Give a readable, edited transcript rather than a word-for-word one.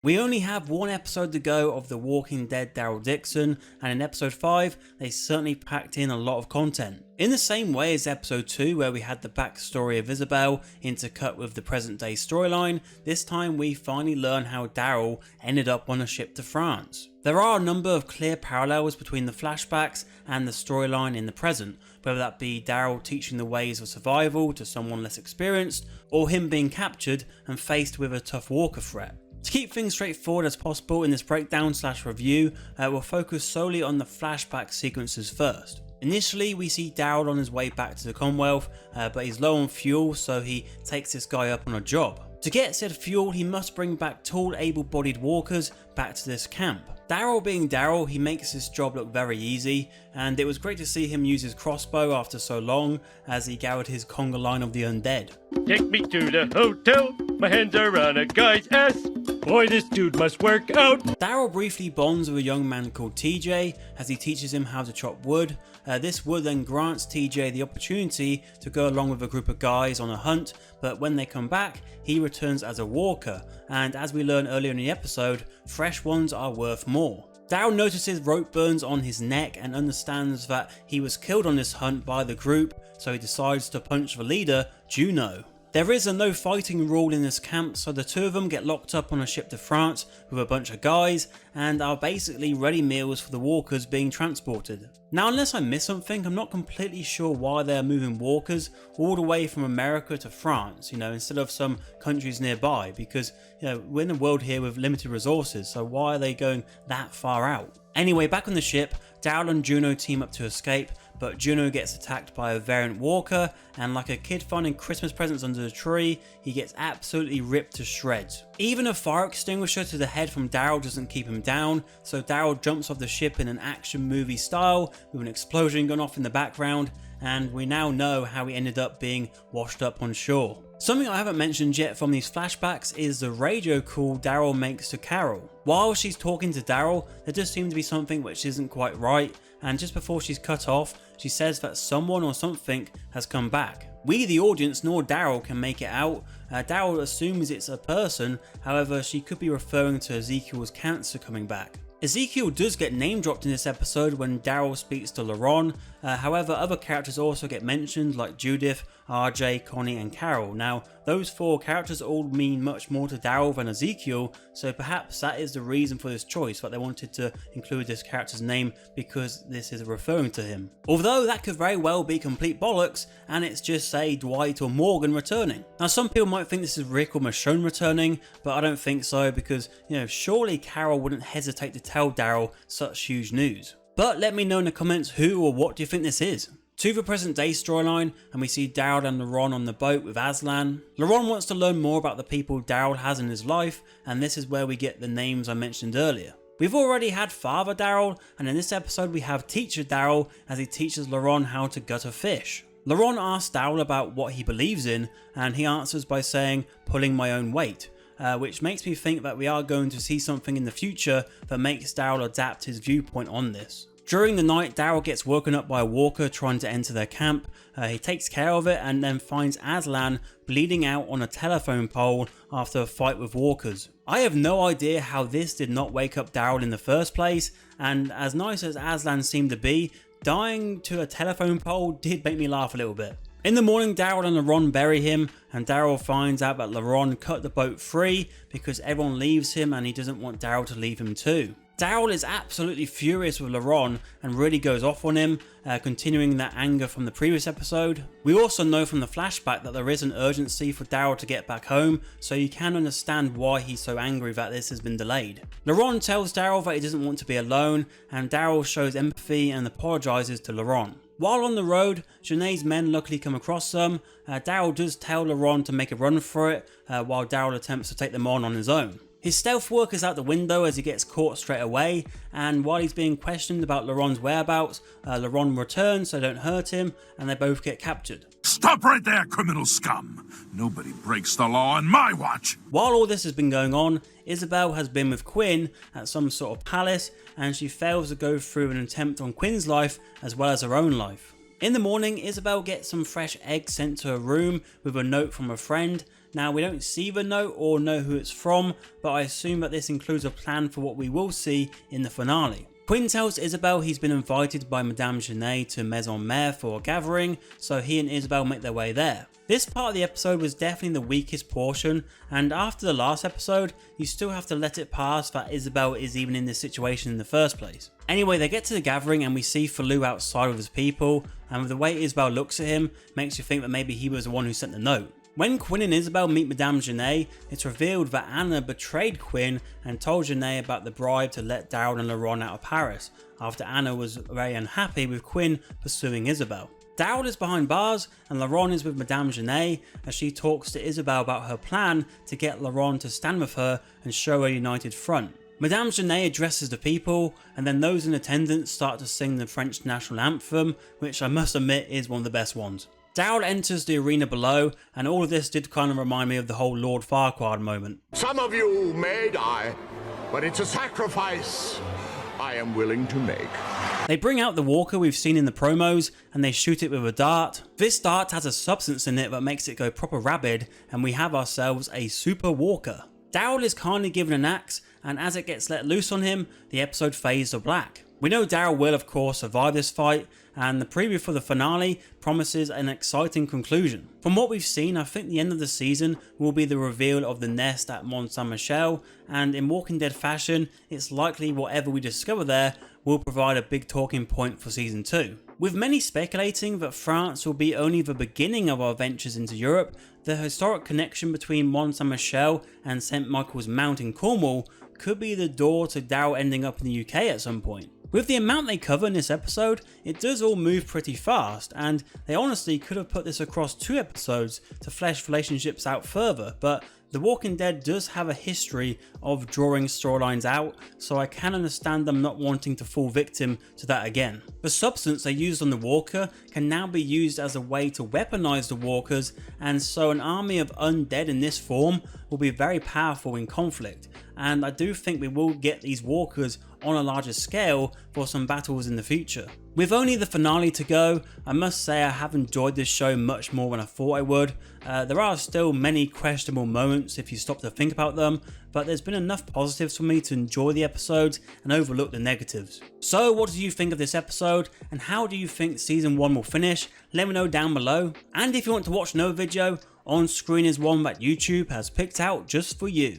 We only have one episode to go of The Walking Dead Daryl Dixon, and in episode 5 they certainly packed in a lot of content. In the same way as episode 2 where we had the backstory of Isabel intercut with the present day storyline, this time we finally learn how Daryl ended up on a ship to France. There are a number of clear parallels between the flashbacks and the storyline in the present, whether that be Daryl teaching the ways of survival to someone less experienced, or him being captured and faced with a tough walker threat. To keep things straightforward as possible in this breakdown / review, we'll focus solely on the flashback sequences first. Initially we see Daryl on his way back to the Commonwealth, but he's low on fuel, so he takes this guy up on a job. To get said fuel, he must bring back tall able-bodied walkers back to this camp. Daryl being Daryl, he makes this job look very easy, and it was great to see him use his crossbow after so long as he garroted his conga line of the undead. Take me to the hotel, my hands are on a guy's ass, boy this dude must work out. Daryl briefly bonds with a young man called TJ as he teaches him how to chop wood. This wood then grants TJ the opportunity to go along with a group of guys on a hunt, but when they come back, he returns as a walker, and as we learn earlier in the episode, fresh ones are worth more. Daryl notices rope burns on his neck and understands that he was killed on this hunt by the group, so he decides to punch the leader, Juno. There is a no fighting rule in this camp, so the two of them get locked up on a ship to France with a bunch of guys and are basically ready meals for the walkers being transported. Now unless I missed something, I'm not completely sure why they are moving walkers all the way from America to France, instead of some countries nearby, because we're in a world here with limited resources, so why are they going that far out? Anyway, back on the ship, Daryl and Juno team up to escape, but Juno gets attacked by a variant walker, and like a kid finding Christmas presents under the tree, he gets absolutely ripped to shreds. Even a fire extinguisher to the head from Daryl doesn't keep him down, so Daryl jumps off the ship in an action movie style with an explosion going off in the background, and we now know how he ended up being washed up on shore. Something I haven't mentioned yet from these flashbacks is the radio call Daryl makes to Carol. While she's talking to Daryl, there does seem to be something which isn't quite right, and just before she's cut off, she says that someone or something has come back. We, the audience, nor Daryl can make it out. Daryl assumes it's a person, however she could be referring to Ezekiel's cancer coming back. Ezekiel does get name dropped in this episode when Daryl speaks to Laron, however other characters also get mentioned like Judith, RJ, Connie and Carol. Now those 4 characters all mean much more to Daryl than Ezekiel, so perhaps that is the reason for this choice, that they wanted to include this character's name because this is referring to him. Although that could very well be complete bollocks and it's just say Dwight or Morgan returning. Now some people might think this is Rick or Michonne returning, but I don't think so because surely Carol wouldn't hesitate to tell Daryl such huge news. But let me know in the comments who or what do you think this is. To the present day storyline, and we see Daryl and Laron on the boat with Aslan. Laron wants to learn more about the people Daryl has in his life, and this is where we get the names I mentioned earlier. We've already had Father Daryl, and in this episode we have Teacher Daryl as he teaches Laron how to gut a fish. Laron asks Daryl about what he believes in, and he answers by saying, "Pulling my own weight." Which makes me think that we are going to see something in the future that makes Daryl adapt his viewpoint on this. During the night, Daryl gets woken up by a walker trying to enter their camp. He takes care of it and then finds Aslan bleeding out on a telephone pole after a fight with walkers. I have no idea how this did not wake up Daryl in the first place, and as nice as Aslan seemed to be, dying to a telephone pole did make me laugh a little bit. In the morning, Daryl and Laron bury him, and Daryl finds out that Laron cut the boat free because everyone leaves him and he doesn't want Daryl to leave him too. Daryl is absolutely furious with Laron and really goes off on him, continuing that anger from the previous episode. We also know from the flashback that there is an urgency for Daryl to get back home, so you can understand why he's so angry that this has been delayed. Laron tells Daryl that he doesn't want to be alone, and Daryl shows empathy and apologises to Laron. While on the road, Janae's men luckily come across them. Daryl does tell Laron to make a run for it, while Daryl attempts to take them on his own. His stealth work is out the window as he gets caught straight away, and while he's being questioned about Laron's whereabouts, Laron returns so they don't hurt him, and they both get captured. Stop right there, criminal scum! Nobody breaks the law on my watch! While all this has been going on, Isabel has been with Quinn at some sort of palace, and she fails to go through an attempt on Quinn's life as well as her own life. In the morning, Isabel gets some fresh eggs sent to her room with a note from a friend, Now we don't see the note or know who it's from, but I assume that this includes a plan for what we will see in the finale. Quinn tells Isabel he's been invited by Madame Genet to Maison Mère for a gathering, so he and Isabel make their way there. This part of the episode was definitely the weakest portion, and after the last episode, you still have to let it pass that Isabel is even in this situation in the first place. Anyway, they get to the gathering and we see Falou outside with his people, and with the way Isabel looks at him, makes you think that maybe he was the one who sent the note. When Quinn and Isabel meet Madame Genet, it's revealed that Anna betrayed Quinn and told Genet about the bribe to let Daryl and Laurent out of Paris, after Anna was very unhappy with Quinn pursuing Isabel. Daryl is behind bars and Laurent is with Madame Genet as she talks to Isabel about her plan to get Laurent to stand with her and show a united front. Madame Genet addresses the people, and then those in attendance start to sing the French national anthem, which I must admit is one of the best ones. Daryl enters the arena below, and all of this did kind of remind me of the whole Lord Farquaad moment. Some of you may die, but it's a sacrifice I am willing to make. They bring out the walker we've seen in the promos, and they shoot it with a dart. This dart has a substance in it that makes it go proper rabid, and we have ourselves a super walker. Daryl is kindly given an axe, and as it gets let loose on him, the episode fades to black. We know Daryl will of course survive this fight, and the preview for the finale promises an exciting conclusion. From what we've seen, I think the end of the season will be the reveal of the nest at Mont Saint-Michel, and in Walking Dead fashion, it's likely whatever we discover there will provide a big talking point for season 2. With many speculating that France will be only the beginning of our ventures into Europe, the historic connection between Mont Saint-Michel and St Michael's Mount in Cornwall could be the door to Daryl ending up in the UK at some point. With the amount they cover in this episode, it does all move pretty fast, and they honestly could have put this across 2 episodes to flesh relationships out further, but The Walking Dead does have a history of drawing storylines out, so I can understand them not wanting to fall victim to that again. The substance they used on the Walker can now be used as a way to weaponize the Walkers, and so an army of undead in this form will be very powerful in conflict, and I do think we will get these Walkers on a larger scale for some battles in the future. With only the finale to go, I must say I have enjoyed this show much more than I thought I would. There are still many questionable moments if you stop to think about them, but there's been enough positives for me to enjoy the episodes and overlook the negatives. So what do you think of this episode, and how do you think season 1 will finish? Let me know down below, and if you want to watch another video, on screen is one that YouTube has picked out just for you.